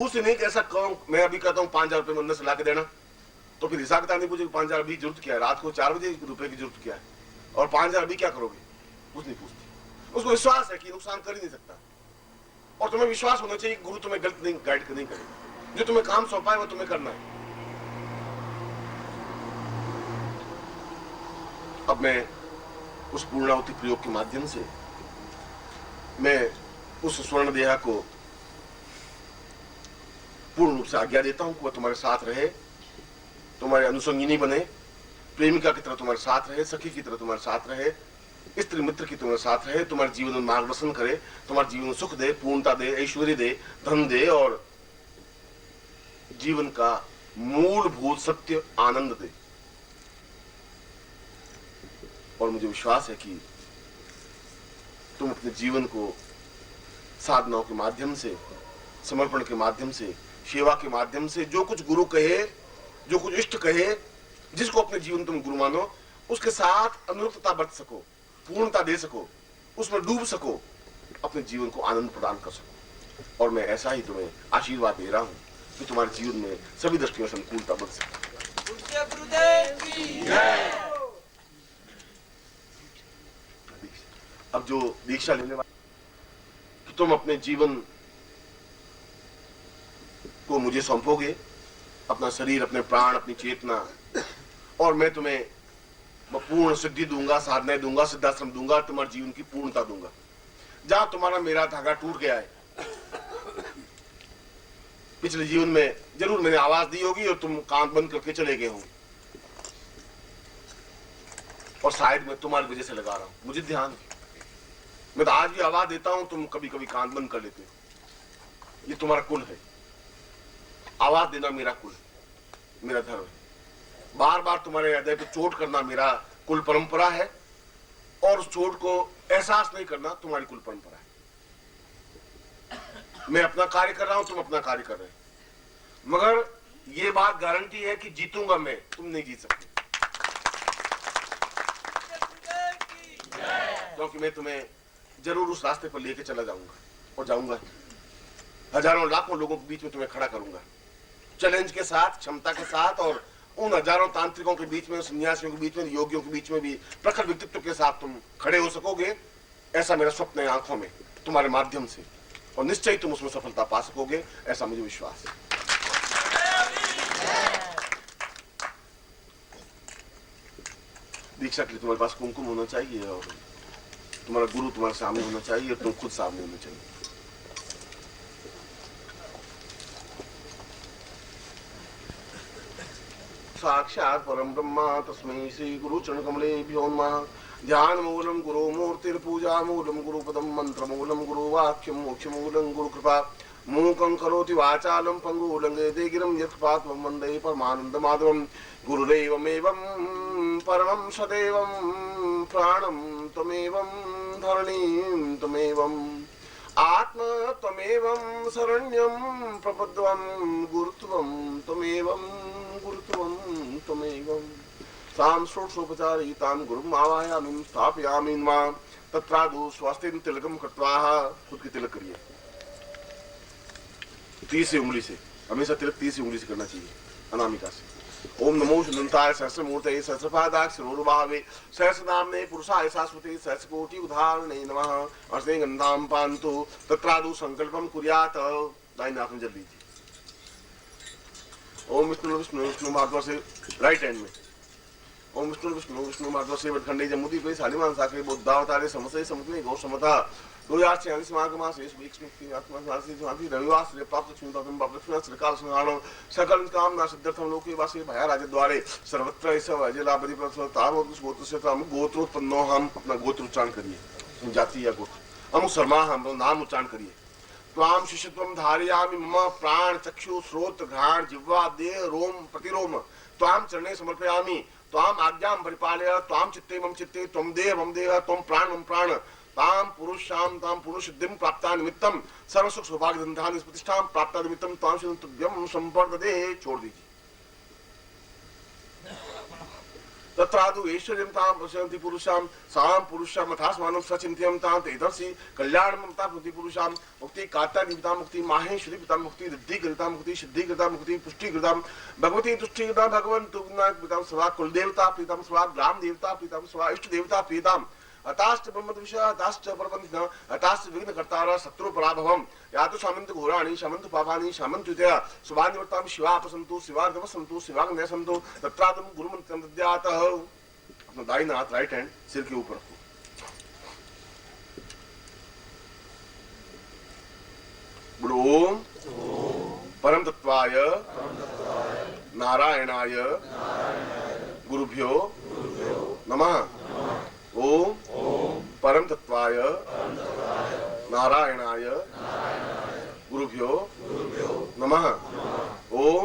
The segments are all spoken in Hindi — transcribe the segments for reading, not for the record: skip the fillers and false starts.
उससे नहीं ऐसा कहूं, मैं अभी कहता हूँ 5,000 रुपये मंदिर से ला के देना, तो फिर हिसाब किताब नहीं पूछे 5,000 अभी जरूरत क्या है, रात को 4 बजे रुपए की जरूरत क्या है, और 5,000 अभी क्या करोगे, कुछ नहीं पूछती। उसको विश्वास है कि नुकसान कर ही नहीं सकता, और तुम्हें विश्वास होना चाहिए गुरु तुम्हें गलत नहीं गाइड नहीं करेगा, जो तुम्हें काम सौंपा है वो तुम्हें करना है। अब मैं उस पूर्णाहुति प्रयोग के माध्यम से मैं उस स्वर्ण देहा को पूर्ण रूप से आज्ञा देता हूं कि वह तुम्हारे साथ रहे, तुम्हारे अनुसंगिनी बने, प्रेमिका की तरह तुम्हारे साथ रहे, सखी की तरह तुम्हारे साथ रहे, स्त्री मित्र की तुम्हारे साथ रहे, तुम्हारे जीवन में मार्गदर्शन करे, तुम्हारे जीवन में सुख दे, पूर्णता दे, ऐश्वर्य दे, धन दे, और जीवन का मूलभूत सत्य आनंद दे। और मुझे विश्वास है कि तुम अपने जीवन को साधनाओं के माध्यम से, समर्पण के माध्यम से, सेवा के माध्यम से, जो कुछ गुरु कहे, जो कुछ इष्ट कहे, जिसको अपने जीवन तुम गुरु मानो, उसके साथ अनुरूपता बरत सको, पूर्णता दे सको, उसमें डूब सको, अपने जीवन को आनंद प्रदान कर सको। और मैं ऐसा ही तुम्हें आशीर्वाद दे रहा हूं कि तुम्हारे जीवन में सभी दृष्टियों से अनुकूलता बन सके। अब जो दीक्षा लेने वाले, कि तुम अपने जीवन को मुझे सौंपोगे, अपना शरीर, अपने प्राण, अपनी चेतना, और मैं तुम्हें पूर्ण सिद्धि दूंगा, साधनाएं दूंगा, सिद्धाश्रम दूंगा, तुम्हारे जीवन की पूर्णता दूंगा। जहां तुम्हारा मेरा धागा टूट गया है, पिछले जीवन में जरूर मैंने आवाज दी होगी और तुम कान बंद करके चले गए होंगे, और शायद मैं तुम्हारी वजह से लगा रहा हूं, मुझे ध्यान है। मैं तो आज भी आवाज देता हूं, तुम कभी कभी कान बंद कर लेते हो। ये तुम्हारा कुल है, आवाज देना मेरा कुल है, मेरा धर्म है। बार बार तुम्हारे हृदय पे चोट करना मेरा कुल परंपरा है, और उस चोट को एहसास नहीं करना तुम्हारी कुल परंपरा है। मैं अपना कार्य कर रहा हूं, तुम अपना कार्य कर रहे हो, मगर ये बात गारंटी है कि जीतूंगा मैं, तुम नहीं जीत सकते, क्योंकि मैं तुम्हें जरूर उस रास्ते पर लेके चला जाऊंगा, और जाऊंगा, हजारों लाखों लोगों के बीच में तुम्हें खड़ा करूंगा, चैलेंज के साथ, क्षमता के साथ, और उन हजारों तांत्रिकों के बीच में, सन्यासियों के बीच में, योगियों के बीच में भी प्रखर व्यक्तित्व के साथ तुम खड़े हो सकोगे। ऐसा मेरा स्वप्न है आंखों में, तुम्हारे माध्यम से, और निश्चय तुम उसमें सफलता पा सकोगे, ऐसा मुझे विश्वास है। दीक्षा के लिए तुम्हारे पास कुमकुम होना चाहिए, और तुम्हारा गुरु तुम्हारे सामने होना चाहिए, और तुम खुद सामने होना चाहिए। साक्षात् परम ब्रह्मा तस्मै श्री गुरु चरण कमलेभ्यो नमः। ध्यान मूलम गुरु मूर्तिर्पूजा मूलम गुरु पदम मंत्र मूलम गुरु वाक्यम मोक्ष मूलम गुरु कृपा मूकं करोति वाचालं पंगु लंघयते गिरं यत्कृपात्मं वन्दे परमानंद माधवं। गुरुदेवमेवं परमं सदैवं प्राणं त्वमेवं धरणीं त्वमेवं आत्मा त्वमेवं शरण्यं प्रपद्यं गुरुत्वं त्वमेवं गुरुत्वं त्वमेवं। सां षोडशोपचारयुतां गुरुम् आवाहयामि स्थापयामि मां तत्रादौ स्वस्तिं तिलकं कृत्वा। खुद की तिलक करिए, तीसरी उंगली से, हमेशा तिलक तीसरी उंगली से करना चाहिए, अनामिका से। ओम नमो शुद्धंताय सहस्रमूर्तये सहस्रपादाक्षरोरुभावे सहस्रनाम्ने पुरुषाय शाश्वते सहस्रकोटि उदाहरणे नमः। अर्धे गन्धां पान्तु तत्रादौ संकल्पं कुर्यात्। दाहिने हाथ में जल लीजिए। ओम विष्णु विष्णु विष्णु महाद्वार से राइट हैंड में। ओम विष्णु विष्णु विष्णु महाद्वार से वटखंडे जमुदी पे शालिमान साखरे बुद्धावतारे समसे समतने गौ समता 2046 माघ शेष विक्ष्मुक्ति आत्मा सासी शांति रविवार से प्राप्त छुंतम बापलक्ष्मी सरकार संहारण सकल कामना सिद्धर्थम लोके वासी भया राज द्वारे सर्वत्र ऐसा अजलापति प्रसवताम गोत्र से हम गोत्रोत्पन्नो। हम अपना गोत्र उच्चारण करिए, जाति या गोत्र। हम शर्मा, हम नाम उच्चारण करिए। त्वाम शिष्यत्वम धारयामि मम प्राण चक्षु श्रोत्र घ्राण जिह्वा देह रोम प्रतिरोम त्वाम चरणे समर्पयामि। त्वाम आज्ञां परिपालय। त्वाम चित्ते मम चित्ते त्वं देह मम देह त्वं प्राण मम प्राण। ताम पुरुषाम ताम पुरुष सिद्धिं प्राप्ता निमित्तम सर्व सुख सौभाग्य धनधान्य प्रतिष्ठां प्राप्ता निमित्तम ताम तुभ्यं संपर्दते। छोड़ दीजिए। तत्रादु ऐश्वर्यं तां पश्यन्ति पुरुषां सां पुरुषां मथास्मानं सचिन्त्यं तां तेदर्शि कल्याणमता मुक्ति पुरुषां मुक्ति कात्यायनिता मुक्ति माहेश्वरी पिता मुक्ति रिद्धिकृता मुक्ति सिद्धिकृता मुक्ति पुष्टिकृता भगवती तुष्टिकृता भगवन्तु पिता स्वा कुलदेवता पिता स्वा ग्राम देवता पिता स्वा इष्ट देवता पिता अताश्च ब्रह्मविषय अताश्च परपंथिन अताश्च विघ्नकर्तारः शत्रु पराभवम् यातु शामन्तु घोराणि शामन्तु पापानि शामन्तु ते शुभानिवर्तां शिवापसन्तु शिवार्धवसन्तु शिवाग्नयसन्तु तत्रादं गुरुमन्त्रं दद्यातः। अपना दाहिना हाथ राइट हैंड सिर के ऊपर रखो। बोलो ओम परम तत्वाय नारायणाय गुरुभ्यो नमः। ओम परम तत्वाय नारायणाय गुरुभ्यो नमः। ओम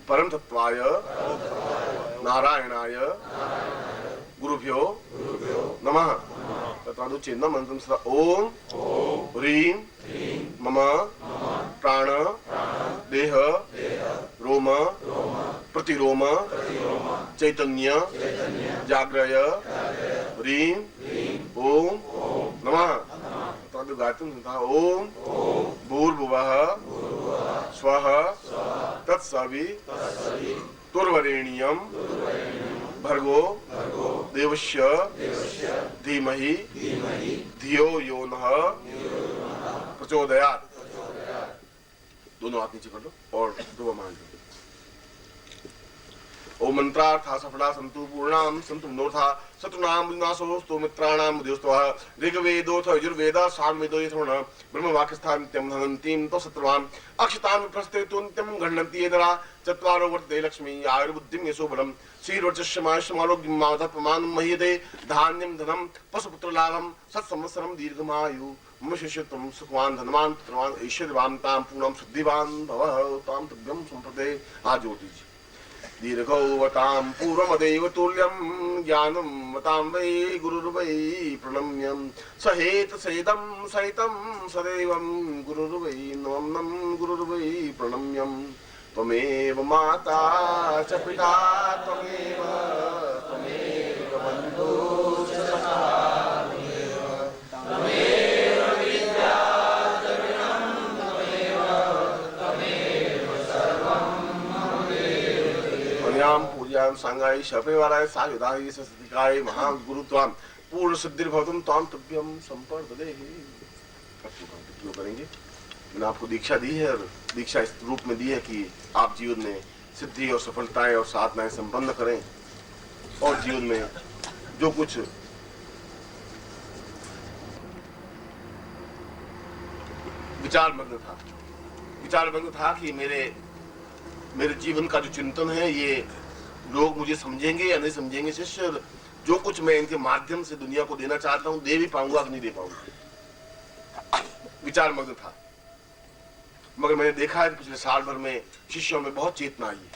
परम तत्वाय नारायणाय गुरुभ्यो नमः। तत्रादु चिन्ह मंत्रम सदा ओम ह्रीं मम प्राण देह रोम प्रतिरोम चैतन्य जाग्रय ह्रीं ओम नमः। तत्रादु गायत्री संस्था ओम भूर्भुवः स्वः तत्सवितुर्वरेण्यं भर्गो देवस्य धीमहि धियो यो नः प्रचोदयात्। दोनों हाथ नीचे कर लो और दुआ मान लो। ओम मंत्रार्था सफला संतु पूर्णाम संतु मनोरथा शत्रुनाम विनाशोस्तु मित्राणाम मुदयोस्तवः। ऋग्वेदोऽथ यजुर्वेदः सामवेदो यथोन ब्रह्मवाक्यस्थां नित्यं धनन्तीं तो शत्रुवान् अक्षतां विप्रस्तेतु नित्यं गण्हन्ति येदरा। चत्वारो वर्तते लक्ष्मी आयुर्बुद्धिं यशो बलं श्रीर्वचस्यमायुष्यमारोग्यं माधत्पमानं मह्यते धान्यं धनं पशुपुत्रलाभं सत्संवत्सरं दीर्घमायु मम शिष्यत्वं सुखवान् धनवान् पुत्रवान् ऐश्वर्यवान् तां पूर्णं शुद्धिवान् भवः तां तुभ्यं सम्प्रते। हाथ जोड़ दीजिए। दीर्घौवतां पूर्वमदेव तुल्यं ज्ञानं मतां वै गुरुर्वै प्रणम्यं सहेत सेदं सहितं सदैवं गुरुर्वै नमं गुरुर्वै प्रणम्यं। त्वमेव माता च पिता त्वमेव बन्धुश्च सखा त्वमेव विद्या जगनं त्वमेव सर्वं मम देव। अन्यां पूज्यां सांगाय शपेवाराय सायुधाय सस्तिकाय महागुरुत्वां पूर्ण सिद्धिर्भवतुं तां तुभ्यं संपर्ददेहि। क्यों करेंगे? मैंने आपको दीक्षा दी है और दीक्षा इस रूप में दी है कि आप जीवन में सिद्धि और सफलताएं और साधनाएं संपन्न करें और जीवन में जो कुछ विचार मग्न था कि मेरे जीवन का जो चिंतन है ये लोग मुझे समझेंगे या नहीं समझेंगे। शिष्य जो कुछ मैं इनके माध्यम से दुनिया को देना चाहता हूं दे भी पाऊंगा कि नहीं दे पाऊंगा, विचार मग्न था। मगर मैंने देखा है कि पिछले साल भर में शिष्यों में बहुत चेतना आई है,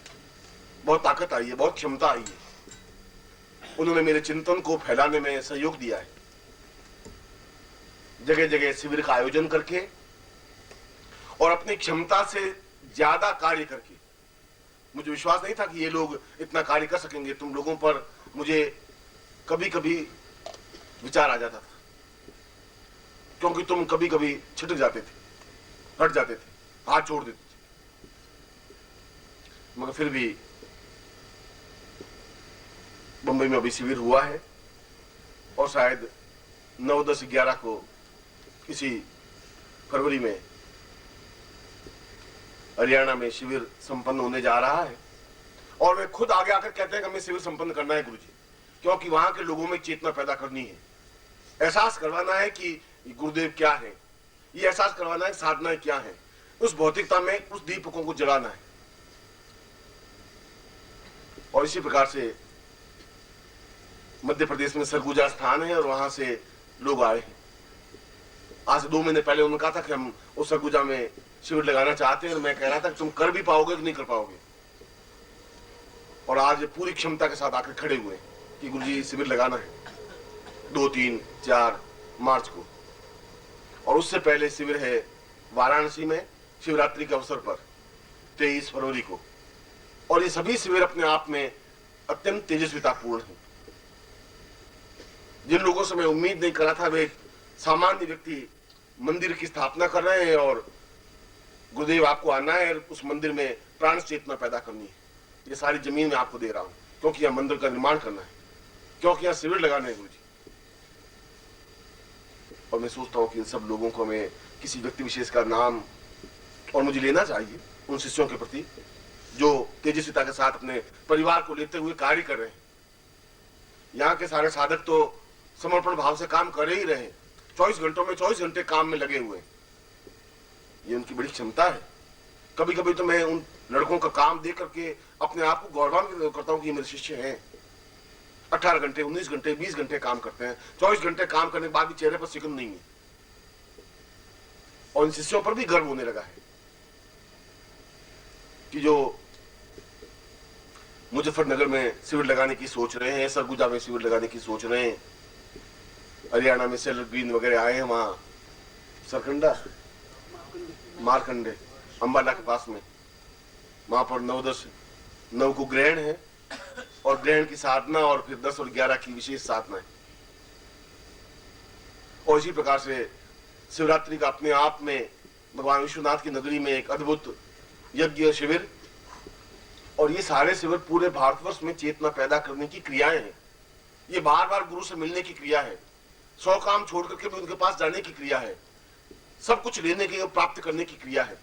बहुत ताकत आई है, बहुत क्षमता आई है। उन्होंने मेरे चिंतन को फैलाने में सहयोग दिया है। जगह जगह शिविर का आयोजन करके और अपनी क्षमता से ज्यादा कार्य करके। मुझे विश्वास नहीं था कि ये लोग इतना कार्य कर सकेंगे। तुम लोगों पर मुझे कभी कभी विचार आ जाता था, क्योंकि तुम कभी कभी छिटक जाते थे, हट जाते थे, हाथ छोड़ देते थे। मगर फिर भी बंबई में अभी शिविर हुआ है और शायद 9, 10, 11 को इसी फरवरी में हरियाणा में शिविर संपन्न होने जा रहा है। और वे खुद आगे आकर कहते हैं कि हमें शिविर संपन्न करना है गुरुजी, क्योंकि वहां के लोगों में चेतना पैदा करनी है, एहसास करवाना है कि गुरुदेव क्या है, ये एहसास करवाना है साधनाएं क्या है, उस भौतिकता में उस दीपकों को जलाना है। और इसी प्रकार से मध्य प्रदेश में सरगुजा स्थान है और वहां से लोग आए हैं। आज से 2 महीने पहले उन्होंने कहा था कि हम उस सरगुजा में शिविर लगाना चाहते हैं और मैं कह रहा था कि तुम कर भी पाओगे कि नहीं कर पाओगे। और आज पूरी क्षमता के साथ आकर खड़े हुए कि गुरुजी शिविर लगाना है 2, 3, 4 मार्च को। और उससे पहले शिविर है वाराणसी में शिवरात्रि के अवसर पर 23 फरवरी को। और ये सभी शिविर अपने आप में अत्यंत तेजस्वितापूर्ण है। जिन लोगों से मैं उम्मीद नहीं करा था, वे सामान्य व्यक्ति मंदिर की स्थापना कर रहे हैं और गुरुदेव आपको आना है, उस मंदिर में प्राण चेतना पैदा करनी है। ये सारी जमीन मैं आपको दे रहा हूं, क्योंकि यह मंदिर का निर्माण करना है, क्योंकि यहां शिविर लगाने हैं गुरु जी। और मैं सोचता हूं कि इन सब लोगों को मैं किसी व्यक्ति विशेष का नाम और मुझे लेना चाहिए उन शिष्यों के प्रति जो तेजस्विता के साथ अपने परिवार को लेते हुए कार्य कर रहे हैं। यहाँ के सारे साधक तो समर्पण भाव से काम कर ही रहे, 24 घंटों में 24 घंटे काम में लगे हुए। ये उनकी बड़ी क्षमता है। कभी कभी तो मैं उन लड़कों का काम देख करके अपने आप को गौरवान्वित करता हूं कि ये मेरे शिष्य हैं। 18 घंटे, 19 घंटे, 20 घंटे काम करते हैं। 24 घंटे काम करने के बाद भी चेहरे पर सिकुन नहीं है। और इन शिष्यों पर भी गर्व होने लगा है कि जो मुजफ्फरनगर में शिविर लगाने की सोच रहे हैं, सरगुजा में शिविर लगाने की सोच रहे हैं, हरियाणा में सेलर ग्रीन वगैरह आए हैं, वहां सरकंडा मारकंडे अंबाला के पास में, वहां पर 9 को ग्रहण है और ग्रहण की साधना और फिर 10 और 11 की विशेष साधना है। और इसी प्रकार से शिवरात्रि का अपने आप में भगवान विश्वनाथ की नगरी में एक अद्भुत यज्ञ शिविर, और ये सारे शिविर पूरे भारतवर्ष में चेतना पैदा करने की क्रियाएं हैं। ये बार बार गुरु से मिलने की क्रिया है, 100 काम छोड़ करके भी उनके पास जाने की क्रिया है, सब कुछ लेने की और प्राप्त करने की क्रिया है।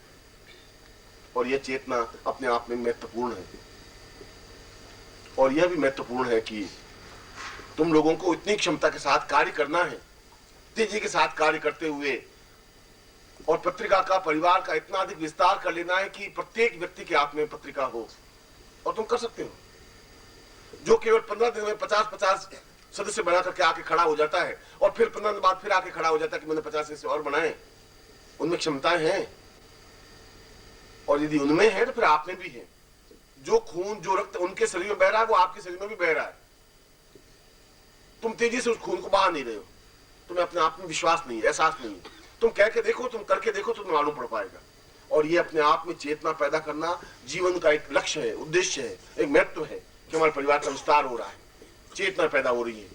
और यह चेतना अपने आप में महत्वपूर्ण है। और यह भी महत्वपूर्ण है कि तुम लोगों को इतनी क्षमता के साथ कार्य करना है, तेजी के साथ कार्य करते हुए, और पत्रिका का, परिवार का इतना अधिक विस्तार कर लेना है कि प्रत्येक व्यक्ति के हाथ में पत्रिका हो। और तुम कर सकते हो। जो केवल 15 दिन में 50-50 सदस्य बना करके आके खड़ा हो जाता है और फिर 15 दिन बाद फिर आके खड़ा हो जाता है कि मैंने 50 सदस्य और बनाए, उनमें क्षमताएं हैं। और यदि उनमें है तो फिर आप में भी है। जो खून, जो रक्त उनके शरीर में बह रहा है, वो आपके शरीर में भी बह रहा है। तुम तेजी से उस खून को बहा नहीं रहे हो। तुम्हें अपने आप में विश्वास नहीं है, एहसास नहीं है। तुम कह के देखो, तुम करके देखो, तुम्हें मालूम पड़ पाएगा। और ये अपने आप में चेतना पैदा करना जीवन का एक लक्ष्य है, उद्देश्य है, एक महत्व है कि हमारे परिवार का विस्तार हो रहा है, चेतना पैदा हो रही है।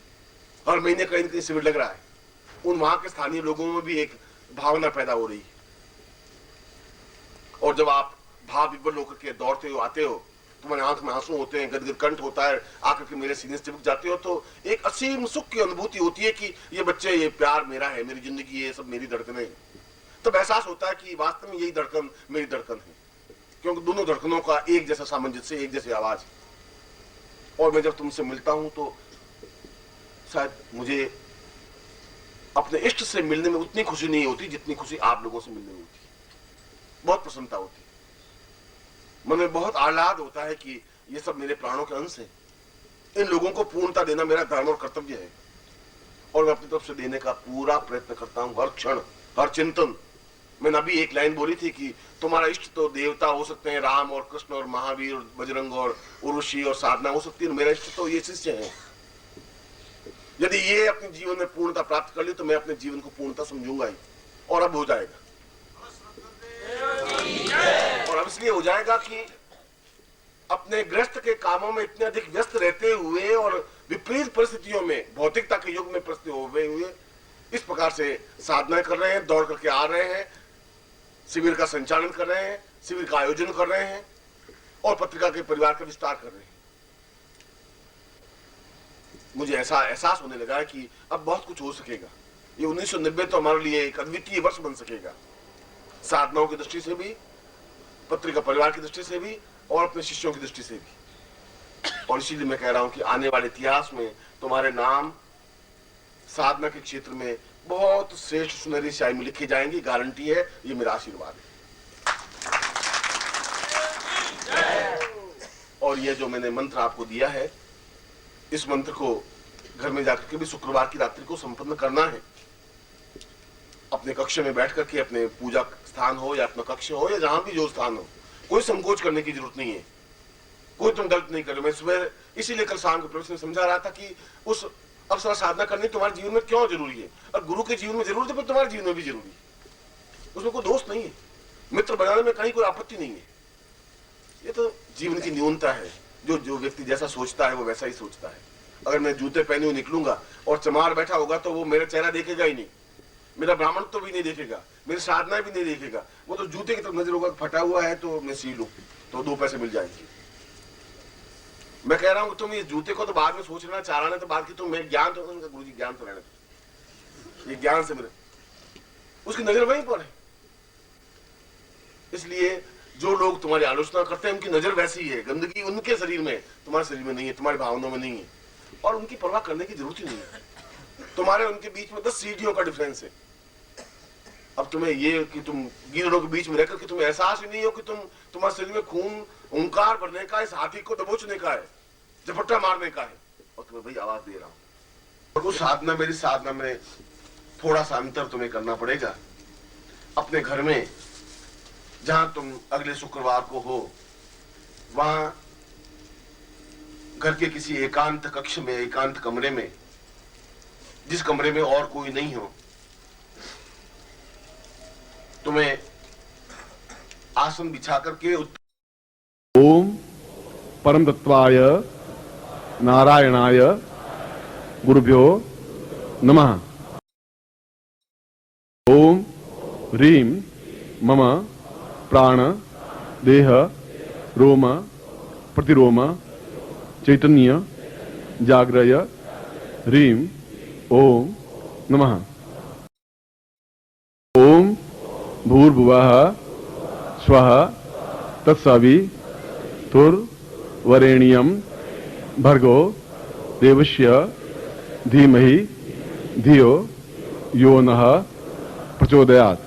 हर महीने कहीं न कहीं शिविर लग रहा है। उन वहां के स्थानीय लोगों में भी एक भावना पैदा हो रही है। और जब आप भाव विभोर होकर के दौड़ते हो, आते हो, तुम्हारे आंख में आंसू होते हैं, गदगद कंठ होता है, आकर के मेरे सीने से चिपक जाते हो, तो एक असीम सुख की अनुभूति होती है कि ये बच्चे, ये प्यार मेरा है, मेरी जिंदगी, ये सब मेरी धड़कनें हैं। तब एहसास होता है कि वास्तव में यही धड़कन मेरी धड़कन है, क्योंकि दोनों धड़कनों का एक जैसा सामंजस्य, एक जैसी आवाज है। और मैं जब तुमसे मिलता हूं तो शायद मुझे अपने इष्ट से मिलने में उतनी खुशी नहीं होती जितनी खुशी आप लोगों से मिलने में होती है। बहुत प्रसन्नता होती है, मन में बहुत आह्लाद होता है कि ये सब मेरे प्राणों के अंश हैं। इन लोगों को पूर्णता देना मेरा धर्म और कर्तव्य है, और मैं अपनी तरफ से देने का पूरा प्रयत्न करता हूं, हर क्षण, हर चिंतन। मैंने अभी एक लाइन बोली थी कि तुम्हारा इष्ट तो देवता हो सकते हैं, राम और कृष्ण और महावीर और बजरंग और उर्वशी और साधना हो सकती है, मेरा इष्ट तो ये शिष्य है। यदि ये अपने जीवन में पूर्णता प्राप्त कर ली तो मैं अपने जीवन को पूर्णता समझूंगा ही, और अब हो जाएगा। और अब इसलिए हो जाएगा कि अपने गृहस्थ के कामों में इतने अधिक व्यस्त रहते हुए और विपरीत परिस्थितियों में, भौतिकता के युग में परिस्थिति हुए इस प्रकार से साधना कर रहे हैं, दौड़ करके आ रहे हैं, शिविर का संचालन कर रहे हैं, शिविर का आयोजन कर रहे हैं, और पत्रिका के परिवार का विस्तार कर रहे हैं। मुझे ऐसा एहसास होने लगा है कि अब बहुत कुछ हो सकेगा। ये 1990 तो हमारे लिए एक अद्वितीय वर्ष बन सकेगा, साधनाओं की दृष्टि से भी, पत्रिका परिवार की दृष्टि से भी, और अपने शिष्यों की दृष्टि से भी। और इसीलिए मैं कह रहा हूं कि आने वाले इतिहास में तुम्हारे नाम साधना के क्षेत्र में बहुत श्रेष्ठ सुनहरी स्याही में लिखे जाएंगे, गारंटी है। ये मेरा आशीर्वाद है। और ये जो मैंने मंत्र आपको दिया है, इस मंत्र को घर में जाकर के भी शुक्रवार की रात्रि को संपन्न करना है। अपने कक्ष में बैठ करके, अपने पूजा स्थान हो या अपना कक्ष हो या जहां भी जो स्थान हो, कोई संकोच करने की जरूरत नहीं है, कोई तुम गलत नहीं करो। मैं सुबह इसीलिए कल शाम को प्रवेश में समझा रहा था कि उस अवसर साधना करनी तुम्हारे जीवन में क्यों जरूरी है, और गुरु के जीवन में जरूरी है, पर तुम्हारे जीवन में भी जरूरी है। उसमें कोई दोष नहीं है, मित्र बनाने में कहीं कोई आपत्ति नहीं है। ये तो जीवन की न्यूनता है, जो व्यक्ति जैसा सोचता है वो वैसा ही सोचता है। अगर मैं जूते पहने हुए निकलूंगा और चमार बैठा होगा तो वो मेरा चेहरा देखेगा ही नहीं, मेरा ब्राह्मण तो भी नहीं देखेगा, मेरी साधना भी नहीं देखेगा, वो तो जूते की तरफ नजर होगा, फटा हुआ है तो मैं सी लूं तो 2 पैसे मिल जाएंगे। मैं कह रहा हूं कि तुम ये जूते को तो बाद में सोच लेना, चाराना तो बाद की, तुम मैं ज्ञान तो गुरु जी ज्ञान तो रहने, ये ज्ञान से मेरे उसकी नजर वहीं पर है। इसलिए जो लोग तुम्हारी आलोचना करते हैं उनकी नजर वैसी ही है, गंदगी उनके शरीर में, तुम्हारे शरीर में नहीं है, तुम्हारी भावनाओं में नहीं है, और उनकी परवाह करने की जरूरत ही नहीं है। तुम्हारे उनके बीच में 10 सीढ़ियों का डिफरेंस है। अब तुम्हें ये कि तुम गिरों के बीच में रहकर कि तुम्हें एहसास ही नहीं हो कि तुम्हारे शरीर में खून ओंकार भरने का, इस हाथी को दबोचने का है, झपट्टा मारने का है, और तुम्हें भाई आवाज दे रहा हूं। और वो साधना, मेरी साधना में थोड़ा सा अंतर तुम्हें करना पड़ेगा। अपने घर में जहां तुम अगले शुक्रवार को हो, वहां घर के किसी एकांत कक्ष में, एकांत कमरे में, जिस कमरे में और कोई नहीं हो, तुम्हें आसन बिछा करके ओम परम तत्वाय नारायणाय गुरुभ्यो नमः। ओम ह्रीं मम प्राण देह रोम प्रतिरोम चैतन्य जाग्रय ह्रीं ओम नमः। ओम भूर्भुवः स्वः तत्सवितुर्वरेण्यं भर्गो देवस्य धीमहि धियो यो नः प्रचोदयात्।